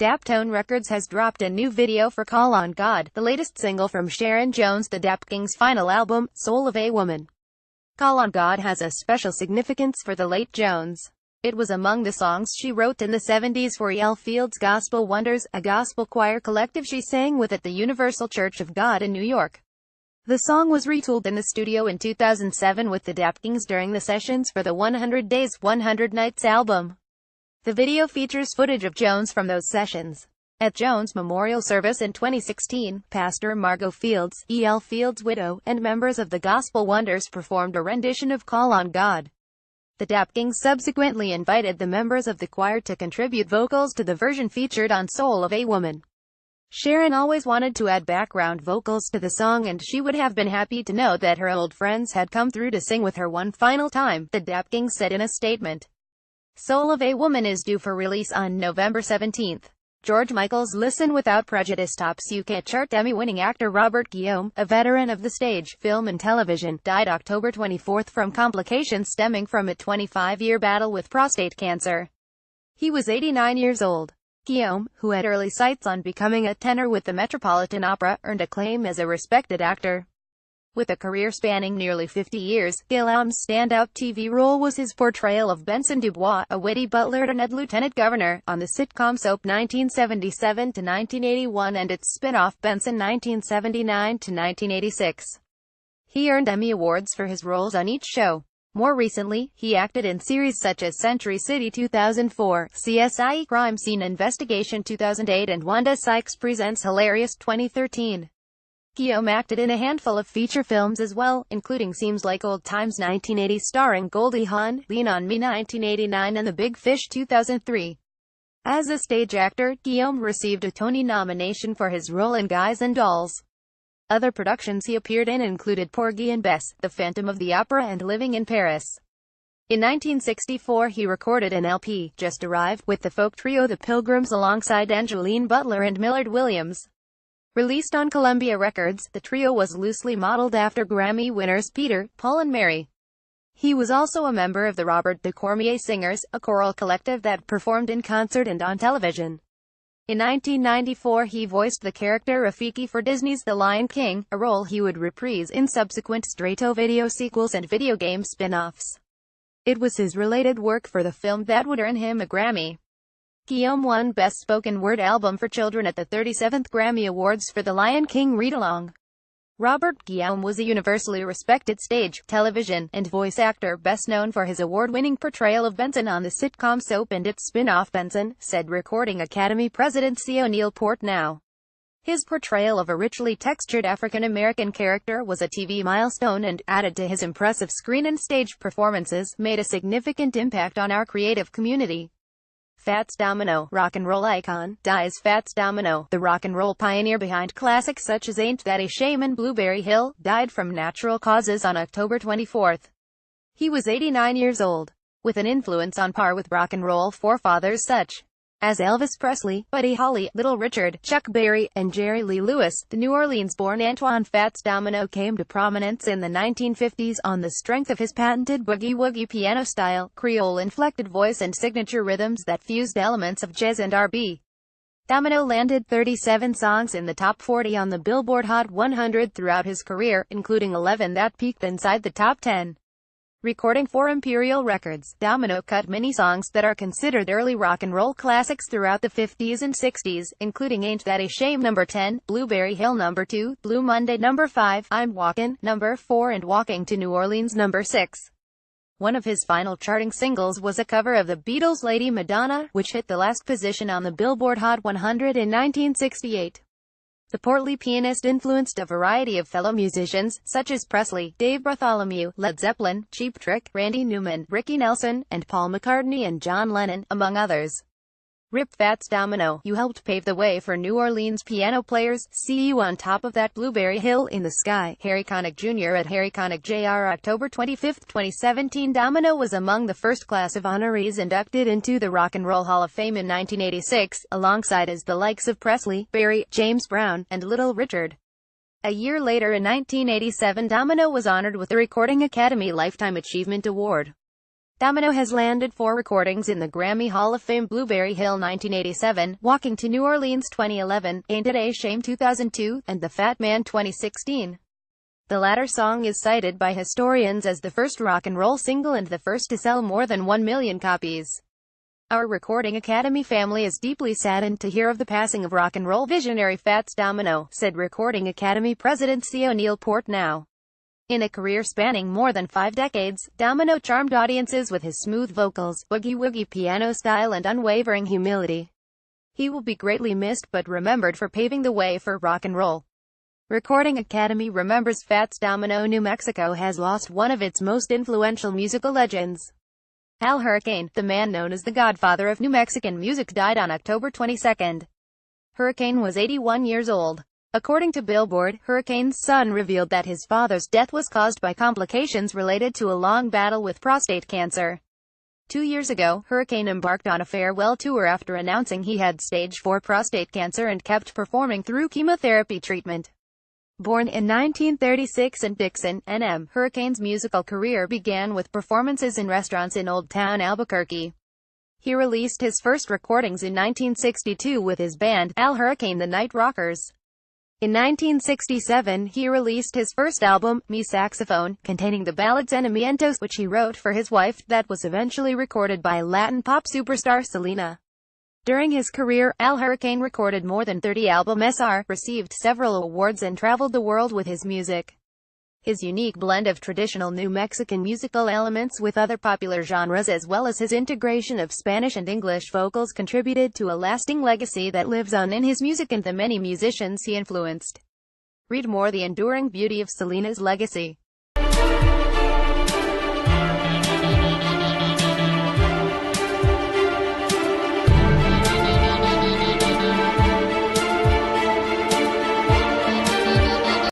Daptone Records has dropped a new video for Call on God, the latest single from Sharon Jones The Dap's final album, Soul of a Woman. Call on God has a special significance for the late Jones. It was among the songs she wrote in the 70s for E.L. Field's Gospel Wonders, a gospel choir collective she sang with at the Universal Church of God in New York. The song was retooled in the studio in 2007 with the Dapkings during the sessions for the 100 Days, 100 Nights album. The video features footage of Jones from those sessions. At Jones' memorial service in 2016, Pastor Margot Fields, E.L. Field's widow, and members of the Gospel Wonders performed a rendition of Call on God. The Dapkings subsequently invited the members of the choir to contribute vocals to the version featured on Soul of a Woman. Sharon always wanted to add background vocals to the song, and she would have been happy to know that her old friends had come through to sing with her one final time, the Dapkings said in a statement. Soul of a Woman is due for release on November 17. George Michael's Listen Without Prejudice tops UK chart. Emmy-winning actor Robert Guillaume, a veteran of the stage, film and television, died October 24 from complications stemming from a 25-year battle with prostate cancer. He was 89 years old. Guillaume, who had early sights on becoming a tenor with the Metropolitan Opera, earned acclaim as a respected actor. With a career spanning nearly 50 years, Guillaume's standout TV role was his portrayal of Benson Dubois, a witty butler turned lieutenant governor, on the sitcom soap 1977-1981 and its spin-off Benson 1979-1986. He earned Emmy Awards for his roles on each show. More recently, he acted in series such as Century City 2004, CSI Crime Scene Investigation 2008 and Wanda Sykes Presents Hilarious 2013. Guillaume acted in a handful of feature films as well, including Seems Like Old Times 1980 starring Goldie Hawn, Lean on Me 1989 and The Big Fish 2003. As a stage actor, Guillaume received a Tony nomination for his role in Guys and Dolls. Other productions he appeared in included Porgy and Bess, The Phantom of the Opera and Living in Paris. In 1964 he recorded an LP, Just Arrived, with the folk trio The Pilgrims alongside Angeline Butler and Millard Williams. Released on Columbia Records, the trio was loosely modeled after Grammy winners Peter, Paul and Mary. He was also a member of the Robert de Cormier Singers, a choral collective that performed in concert and on television. In 1994 he voiced the character Rafiki for Disney's The Lion King, a role he would reprise in subsequent straight-to-video sequels and video game spin-offs. It was his related work for the film that would earn him a Grammy. Guillaume won Best Spoken Word Album for Children at the 37th Grammy Awards for The Lion King read-along. Robert Guillaume was a universally respected stage, television, and voice actor best known for his award-winning portrayal of Benson on the sitcom soap and its spin-off Benson, said Recording Academy President C. O'Neill Portnow. His portrayal of a richly textured African-American character was a TV milestone and, added to his impressive screen and stage performances, made a significant impact on our creative community. Fats Domino, rock and roll icon, dies. Fats Domino, the rock and roll pioneer behind classics such as Ain't That a Shame and Blueberry Hill, died from natural causes on October 24. He was 89 years old. With an influence on par with rock and roll forefathers such as Elvis Presley, Buddy Holly, Little Richard, Chuck Berry, and Jerry Lee Lewis, the New Orleans-born Antoine Fats Domino came to prominence in the 1950s on the strength of his patented boogie-woogie piano style, Creole-inflected voice and signature rhythms that fused elements of jazz and R&B. Domino landed 37 songs in the top 40 on the Billboard Hot 100 throughout his career, including 11 that peaked inside the top 10. Recording for Imperial Records, Domino cut many songs that are considered early rock and roll classics throughout the 50s and 60s, including Ain't That a Shame No. 10, Blueberry Hill No. 2, Blue Monday No. 5, I'm Walkin' No. 4 and Walking to New Orleans No. 6. One of his final charting singles was a cover of the Beatles' Lady Madonna, which hit the last position on the Billboard Hot 100 in 1968. The portly pianist influenced a variety of fellow musicians, such as Presley, Dave Bartholomew, Led Zeppelin, Cheap Trick, Randy Newman, Ricky Nelson, and Paul McCartney and John Lennon, among others. Rip Fats Domino, you helped pave the way for New Orleans piano players. See you on top of that Blueberry Hill in the sky. Harry Connick Jr. at Harry Connick Jr. October 25, 2017. Domino was among the first class of honorees inducted into the Rock and Roll Hall of Fame in 1986, alongside as the likes of Presley, Berry, James Brown, and Little Richard. A year later in 1987, Domino was honored with the Recording Academy Lifetime Achievement Award. Domino has landed 4 recordings in the Grammy Hall of Fame: Blueberry Hill 1987, Walking to New Orleans 2011, Ain't It a Shame 2002, and The Fat Man 2016. The latter song is cited by historians as the first rock and roll single and the first to sell more than 1 million copies. Our Recording Academy family is deeply saddened to hear of the passing of rock and roll visionary Fats Domino, said Recording Academy President C. O'Neill Portnow. In a career spanning more than 5 decades, Domino charmed audiences with his smooth vocals, boogie-woogie piano style and unwavering humility. He will be greatly missed but remembered for paving the way for rock and roll. Recording Academy remembers Fats Domino. New Mexico has lost one of its most influential musical legends. Al Hurricane, the man known as the godfather of New Mexican music, died on October 22. Hurricane was 81 years old. According to Billboard, Hurricane's son revealed that his father's death was caused by complications related to a long battle with prostate cancer. 2 years ago, Hurricane embarked on a farewell tour after announcing he had stage 4 prostate cancer and kept performing through chemotherapy treatment. Born in 1936 in Dixon, NM, Hurricane's musical career began with performances in restaurants in Old Town Albuquerque. He released his first recordings in 1962 with his band, Al Hurricane the Night Rockers. In 1967, he released his first album, Me Saxophone, containing the ballad Sentimientos, which he wrote for his wife, that was eventually recorded by Latin pop superstar Selena. During his career, Al Hurricane recorded more than 30 albums, received several awards and traveled the world with his music. His unique blend of traditional New Mexican musical elements with other popular genres as well as his integration of Spanish and English vocals contributed to a lasting legacy that lives on in his music and the many musicians he influenced. Read more: The Enduring Beauty of Selena's Legacy.